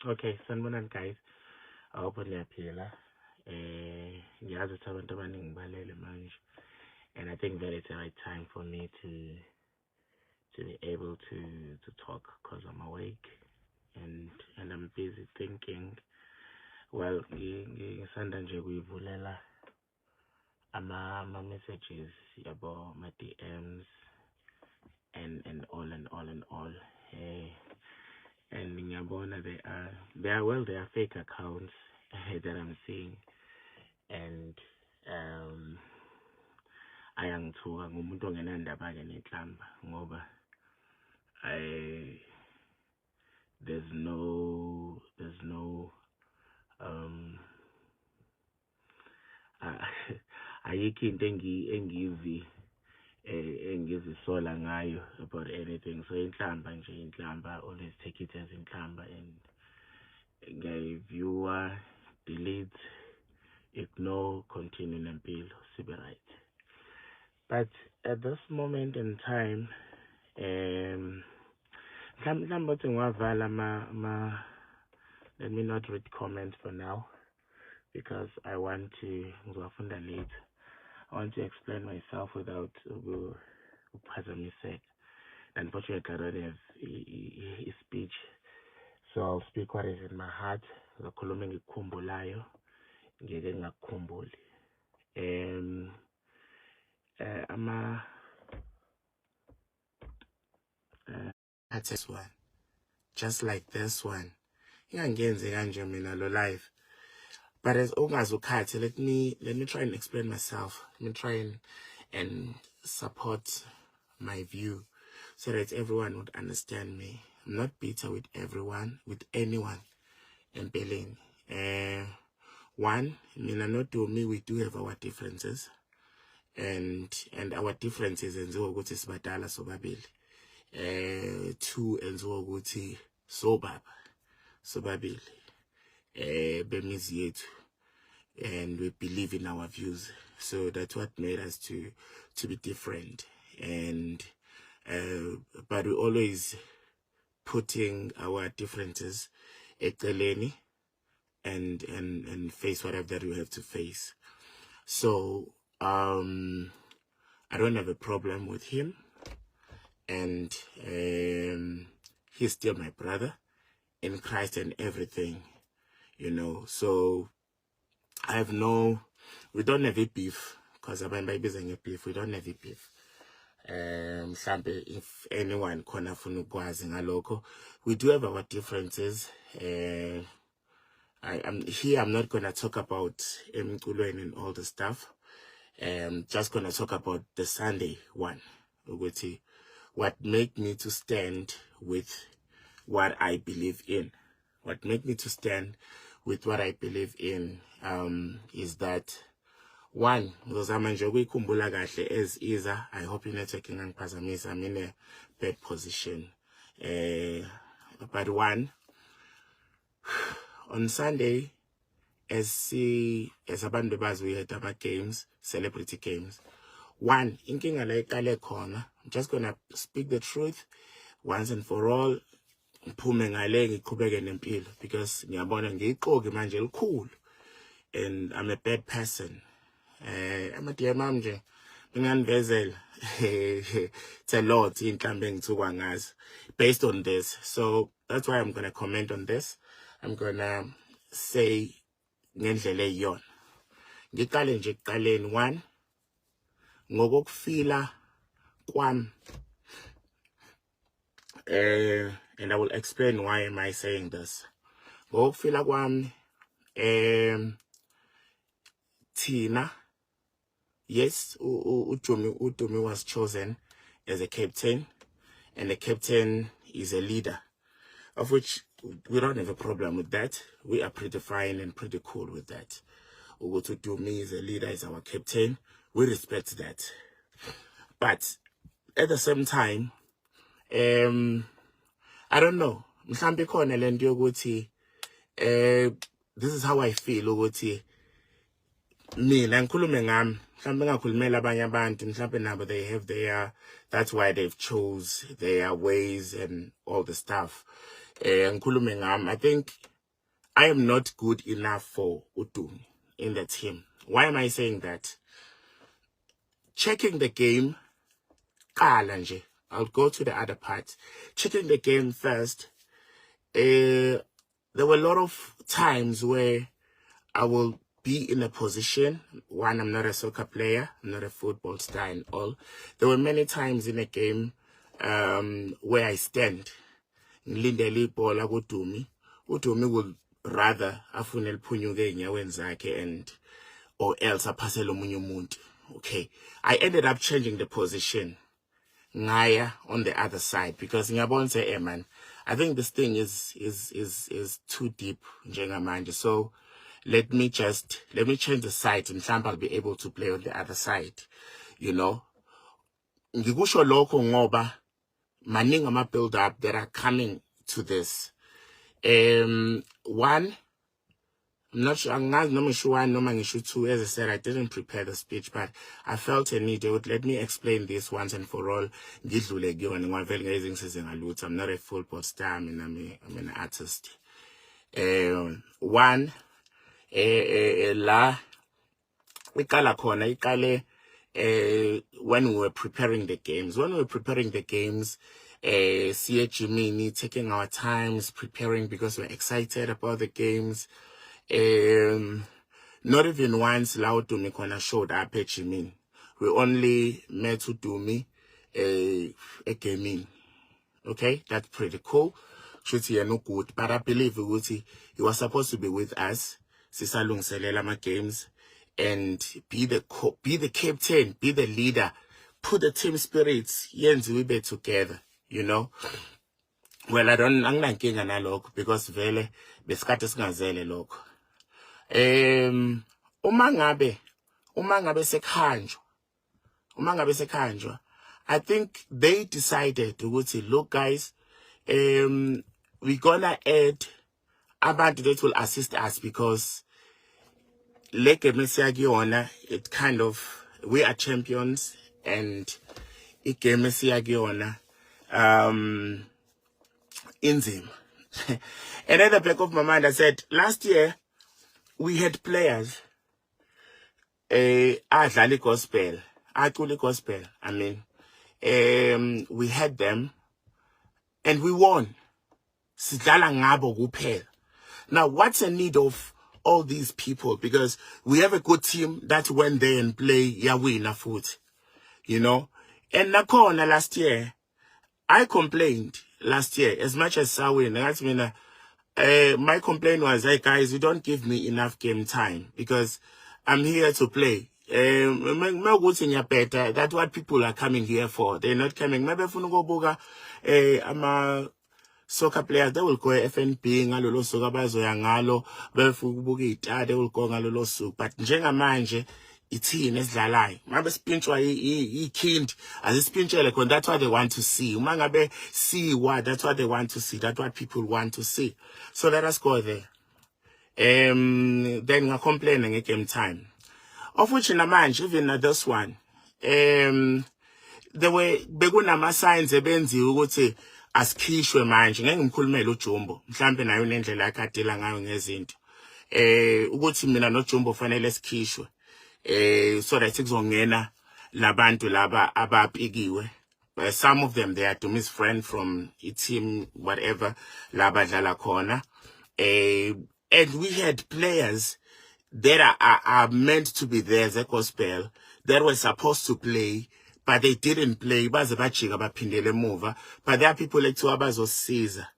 Okay, sanibonani guys. I hope niyaphila. Ngiyazi ukuthi abantu abaningi balele manje, and I think that it's the right time for me to be able to talk because I'm awake and I'm busy thinking. Well, ngisanda nje kuyivulela ama messages yabo my DMs and all. And ngiyabona they are fake accounts that I'm seeing, and ayangithuka ngumuntu ongenandaba-ke nenhlamba ngoba there's no ayikho into engizisola ngayo about anything. So inhlamba nje, inhlamba, always take it as inhlamba, and ngiyayiviewer, delete, ignore, continue nempilo, sibe right. But at this moment in time, mhlawumbe ngiwavala let me not read comments for now because I want to ngizowafunda later. I want to explain myself without uphazamiseka. Unfortunately, I don't have a speech, so I'll speak what is in my heart. Ngizokhuluma engikukhumbulayo, ngeke ngingakukhumbuli. That's this one, just like this one. Ingangenzi kanje mina lo live. But as ungazukhathi, let me try and explain myself. Let me try and support my view so that everyone would understand me. I'm not bitter with anyone empeleni. One, mina noDumi, we do have our differences, and our differences enziwa ukuthi sibadala sobabili. Two, enziwa ukuthi sobabili bemizi yethu, and we believe in our views. So that's what made us to be different, and but we always putting our differences eceleni and face whatever that we have to face. So I don't have a problem with him, and he's still my brother in Christ and everything, you know. So we don't have a beef, because abantu bayibizwa beef. We don't have a beef. If anyone khona afuna ukwazi ngalokho, we do have our differences. I'm not gonna talk about emculweni and all the stuff. Just gonna talk about the Sunday one, what made me to stand with what I believe in. What made me to stand with what I believe in is that, one, ngizama nje ukuyikhumbula kahle as is. I hope you're not taking angiphazamisa. I'm in a bad position. But one, on Sunday, as abantu bazi, we had our games, celebrity games. One, inkinga la iqale khona, I'm just gonna speak the truth once and for all. Ngiphume ngale ngiqhubeke nempilo, because ngiyabona ngiyiqoki manje elikhulu, and I'm a bad person. Amadm ami nje nginganivezela it's a lot inhlambe engithukwa ngazo based on this. So that's why I'm going to comment on this. I'm going to say ngendlela eyiyona. Ngiqale nje ekuqaleni. One, ngokufila kwami, and I will explain why am I saying this. Ngokufila kwami, Tina, yes, uDumi was chosen as a captain, and the captain is a leader, of which we don't have a problem with that. We are pretty fine and pretty cool with that. Dumi is a leader, is our captain. We respect that. But at the same time, I don't know. Mhlambe khona lento yokuthi this is how I feel ukuthi mina ngikhulume ngami, mhlambe ngakhulumela abanye abantu, mhlambe nabo they have their, that's why they've chose their ways and all the stuff. Ngikhulume ngami. I think I am not good enough for Udumi in the team. Why am I saying that? Checking the game, I'll go to the other part. Checking the game first. There were a lot of times where I will be in a position. One, I'm not a soccer player. I'm not a football star and all. There were many times in a game where I stand. Ngilindele ibhola kuDumi. uDumi will rather afune liphunyuke enyaweni zakhe and or else aphasele omunye umuntu. Okay. I ended up changing the position. Ngaya on the other side because ngiyabona say, man, I think this thing is too deep njengamanje. So let me change the side and I'll be able to play on the other side. You know. Ngikusho lokho ngoba maningi ama build up that are coming to this. One, I'm not sure, I'm not sure one, no two. As I said, I didn't prepare the speech, but I felt a need. They would let me explain this once and for all. I'm not a football star. I'm an artist. One, la, when we were preparing the games. CHMini, taking our times, preparing because we're excited about the games. Not even once Laudumi Kona showed up at Jimin. We only met Udumi a gaming. Okay, that's pretty cool. Should see no good, but I believe he was supposed to be with us. Sisalung Selelama games and be the captain, be the leader, put the team spirits, we be together, you know. Well, I'm not getting analog because vele besikhathi singazele lokho. Uma ngabe sekhanjwa, I think they decided to say, look guys, we're gonna add abantu that will assist us because it kind of, we are champions and inzim. And at the back of my mind I said, last year we had players adlala gospel, acula gospel. I mean, we had them and we won. Sidlala ngabo kuphela. Now, what's the need of all these people? Because we have a good team that went there and play Yawina foot, you know. And Nakona last year, I complained last year as much as Sawin. That's mean, my complaint was, hey guys, you don't give me enough game time because I'm here to play. That's what people are coming here for. They're not coming. Maybe if I'm a soccer players, they will go FNP ngalolo suku abazoya ngalo befuka ubuka itade they will go ngalolo suku. But njengamanje ithini esidlalayo mabe sipintshwa ikhindi azisipintshele khona, that's what they want to see. Uma ngabe see what, that's what they want to see, that's what people want to see. So let us go there. Then we're complaining game time, of which namanje even this one there were bekunama signs ebenziwe ukuthi asikhishwe manje. Ngeke ngikhulumele uJumbo, mhlambe nayo nendlela yakadila ngayo ngezinto ukuthi mina noJumbo fanele sikhishwe so that kuzongena labantu laba abapikiwe. Some of them, they are Dumi's friend from a team whatever laba dlala khona, and we had players that are meant to be there as a gospel that were supposed to play, but they didn't play. But there are people like Tuabazo Caesar.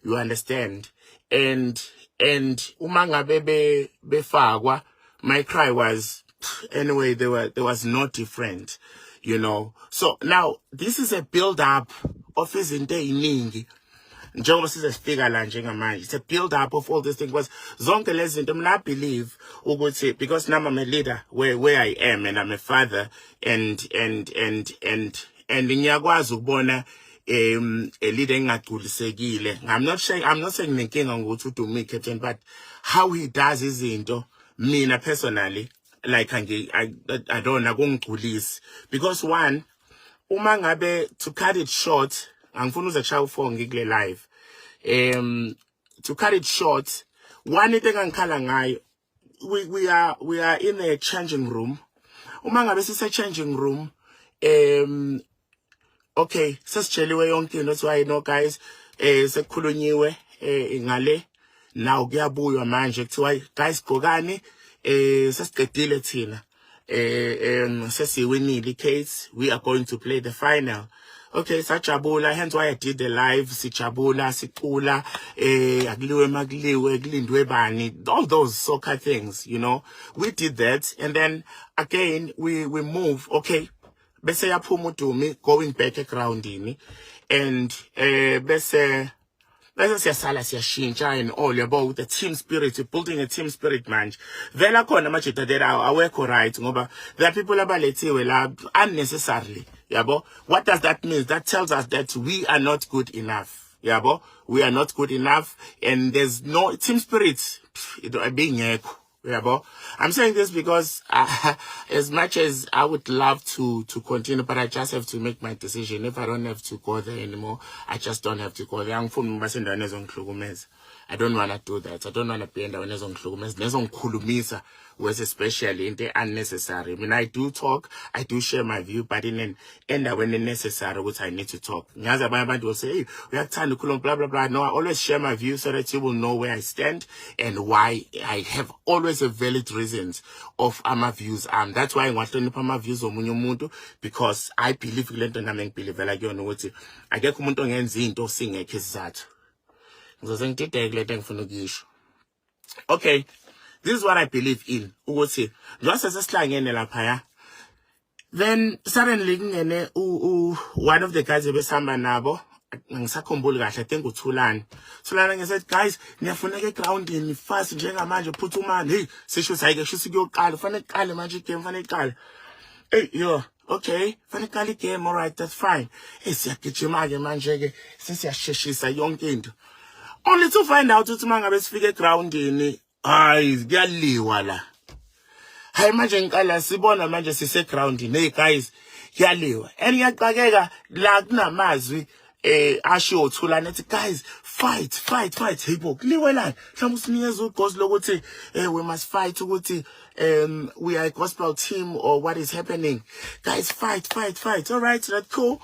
You understand? And umanga bebe befagwa, my cry was anyway, there was no different, you know. So now this is a build up of his iningi. It's a build up of all these things. Because zonke lezi zinto I believe because now I'm a leader where I am and I'm a father and ngiyakwazi ukubona a leader engagculisekile. I'm not saying nenkinga ngokuthi uDumi captain, but how he does his into, mina personally, like I don't know, because one, uma ngabe, to cut it short, angifuna uzashaya ufone ngikule live. To cut it short, One thing angikhala ngayo, we are in a changing room. Uma ngabe sise changing room, okay, sesitsheliwe yonke into that's why no guys sekukhulunyiwe ngale now kuyabuywa manje kuthiwa guys gqokani sesiqedile thina sesiwinile case we are going to play the final. Okay, sajabula, hence why I did the live, sijabula, sicula, akuliwe makuliwe, kulindwe bani, all those soccer things, you know. We did that, and then again we move, okay. Bese yaphuma uDumi going back egroundini, and bese siyasala siyashintsha and all about the team spirit, building a team spirit manje. Vela khona manje that awekho right ngoba there are people abalethiwe la unnecessarily. Yabo, what does that mean? That tells us that we are not good enough. Yabo, we are not good enough, and there's no team spirit. Yabo, I'm saying this because as much as I would love to continue, but I just have to make my decision. If I don't have to go there anymore, I just don't have to go there. I don't want to do that. I don't want to be in the nezongikhulumisa was especially in the unnecessary. I mean, I do talk, I do share my view, but in an end when necessary, which I need to talk. Nyaza Bayabandi will say, hey, we have time to blah blah blah. No, I always share my view so that you will know where I stand and why I have always a valid reasons of my views. That's why I want to know my views on Munyomuntu, because I believe in Lento Nameng believe like you know what I get kumuntu ngenzi into singe kizathu. Okay, this is what I believe in. Just as a slang in lapaya. Then suddenly one of the guys besamba nabo ngisakhumbula kahle I think uThulani. Thulani said, guys, niyafuneka grounding fast njengamanje phuthumani. Hey, sisho sayike shuthi kuyoqala, fanele iqale manje game, fanele iqale. Hey, yo, okay, fanele iqale game, all right, that's fine. Hey, siyagijima ke manje ke sesiyasheshisa yonke into. Only to find out ukuthi mangabe sifike groundini, hayi kuyaliwa la. Hayi manje ngikala sibona manje sise groundini, hey guys, kuyaliwa. And ngiyaqakeka la kunamazwi asho uThulani ethi guys, fight. Hey bo, kuliwelani. Mhlawumbe usinikeza ugozi lokuthi we must fight ukuthi we are a gospel team or what is happening. Guys, fight. All right, that's cool.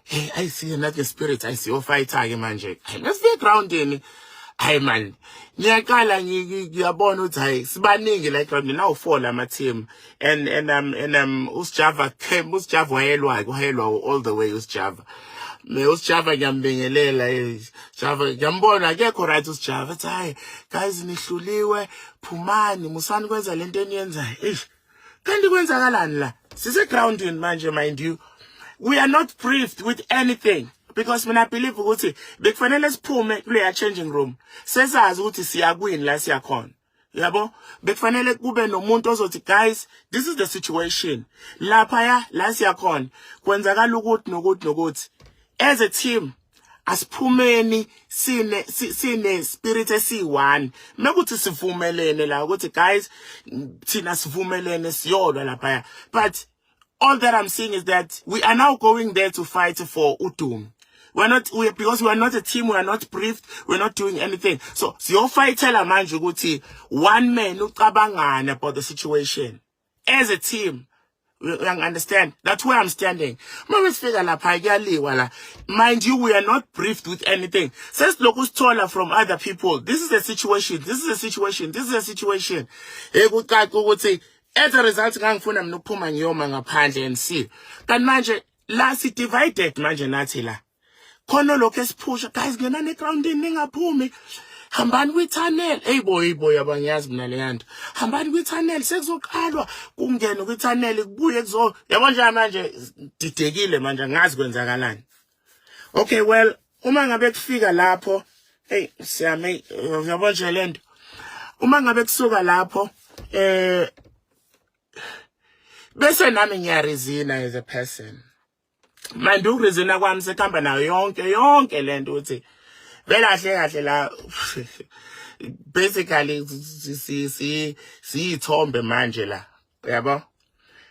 Hey, I see another spirit. I see fighter manje. Let's be grounding. Hey man, ngiyaqala ngiyabona ukuthi hayi sibaningi like now fall ama team and uSjava came, uSjava wayelwa all the way uSjava. uSjava ngiyambingelela Java ngiyambona akekho right uSjava ethi hayi guys nihluliwe phumani musani kwenza lento eniyenzayo. Kanti kwenzakalani la? Sise grounding manje mind you. We are not briefed with anything. Because when I believe ukuthi bekufanele siphume kule changing room sesazi ukuthi siyakwini la siyakhona yabo bekufanele kube nomuntu ozothi guys this is the situation lapha la siyakhona kwenzakala ukuthi nokuthi as a team asiphumeni sine spirit esi1 mekuthi sivumelene la ukuthi guys thina sivumelene siyolwa lapha. But all that I'm saying is that we are now going there to fight for uDumi. Because we are not a team, we are not briefed, we're not doing anything. So your fight tell manje ukuthi one man ucabangana about the situation. As a team, we understand. That's where I'm standing. Mind you, we are not briefed with anything. Says locus taller from other people. This is the situation. This is the situation. This is the situation. As a result, ngangifuna mina ukuphuma ngiyoma ngaphandle and see. Kanti manje la si divided manje nathi la. Khona lokho esiphusha guys ngenani egroundini ningaphumi. Hambani kwi-tunnel. Hey boy abangiyazi mina le nto. Hambani kwi-tunnel sekuzoqalwa kungena kwi-tunnel kubuye kuzo. Yabo nje manje didekile manje ngazi kwenzakalani. Okay, well, uma ngabe kufika lapho, hey siyame yabo nje le nto. Uma ngabe kusuka lapho bese nami ngiyarizina as a person. Manje ukurizina kwami sekhamba nayo yonke lento uthi vela kahle la basically siyithombe manje la yabo.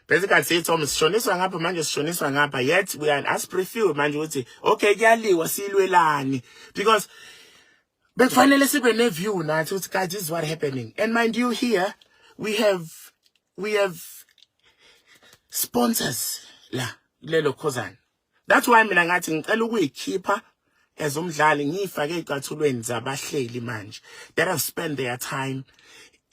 Basically siyithombe sishoniswa ngapha yet we are as preview manje uthi okay kuyaliwa silwelani because But finally, sibe ne view now. Guys, this is what happening. And mind you, here we have sponsors la lelo khosana. That's why mina ngathi ngicela ukuyikhipha as umdlali ngifake ecathulweni zabahleli manje that have spent their time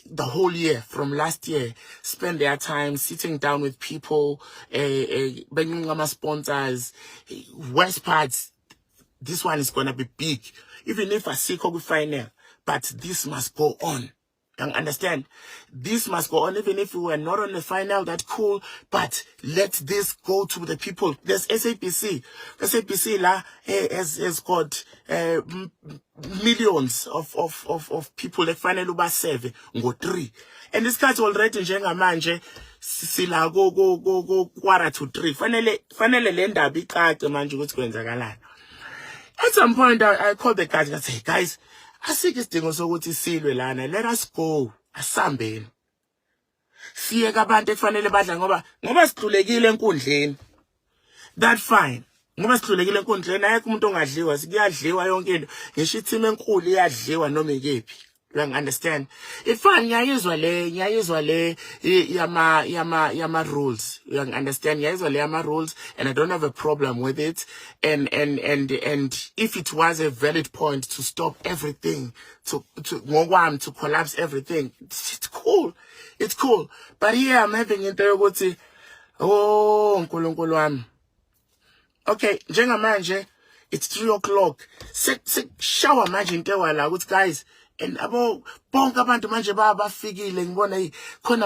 the whole year from last year, spend their time sitting down with people, bringing my sponsors, worst parts. This one is gonna be big, even if I see Kobe final, but this must go on. You understand? This must go on, even if we were not on the final, that's cool, but let this go to the people. There's SABC. SABC la has got millions of people that finally uba 7, go 3. And this catch already njengamanje sila go quarter to 3. Finally lenda bikade manje ukuthi kwenzakalani. At some point I called the guys and I say, guys, asikho isidingo sokuthi silwe lana, let us go asambeni siyeke abantu ekufanele badla ngoba sihlulekile enkundleni. That fine, ngoba sihlulekile enkundleni ayekho umuntu ongadliwa, sikuyadliwa yonke into, ngisho i-team enkulu iyadliwa noma ikephi. You understand? It's fine, ngiyayizwa le yama rules. You understand? Ngiyayizwa le yama rules, and I don't have a problem with it. And if it was a valid point to stop everything, to collapse everything, it's cool. It's cool. But here I'm having into yokuthi, oh nkulunkulu wami. Okay, njengamanje it's 3 o'clock. Shower manje into wala ukuthi guys, and abo bonke abantu manje bafikile ngibona khona